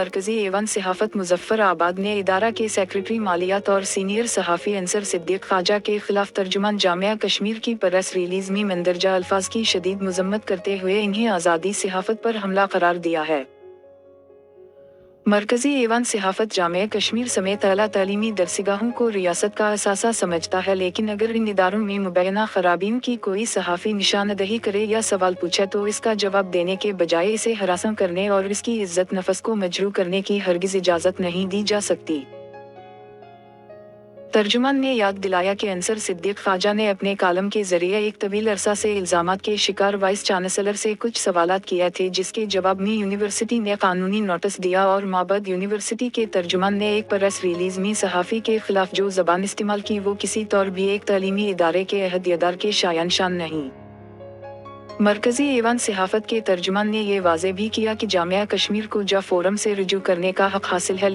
मरकजी एवं सहाफत मुजफ्फराबाद ने इदारा के सेक्रेटरी मालियात और सीनियर सहाफ़ी अंसर सिद्दीक ख्वाजा के खिलाफ तर्जुमान जामिया कश्मीर की प्रेस रिलीज में मंदरजा अल्फाज की शदीद मजम्मत करते हुए इन्हें आज़ादी सहाफत पर हमला करार दिया है। मरकजी एवं सहाफत जामिया कश्मीर समेत आला तालीमी दरसगाहों को रियासत का असासा समझता है, लेकिन अगर इन इदारों में मुबैना खराबियों की कोई सहाफ़ी निशानदही करे या सवाल पूछे तो इसका जवाब देने के बजाय इसे हरासा करने और इसकी इज्जत नफस को मजरूह करने की हरगिज इजाज़त नहीं दी जा सकती। तर्जुमान ने याद दिलाया कि अंसर सिद्दीक ख्वाजा ने अपने कालम के जरिए एक तवील अरसा से इल्ज़ामात के शिकार वाइस चांसलर से कुछ सवालात किए थे, जिसके जवाब में यूनिवर्सिटी ने कानूनी नोटिस दिया और माबद यूनिवर्सिटी के तर्जुमान ने एक प्रेस रिलीज में सहाफ़ी के खिलाफ जो ज़बान इस्तेमाल की वो किसी तौर भी एक तालीमी इदारे के अहदेदार के शायान शान नहीं। मरकजी एवं सहाफत के तर्जुमान ने ये वाज़े भी किया कि जामिया कश्मीर को जा फोरम से रुजू करने का हक हासिल है।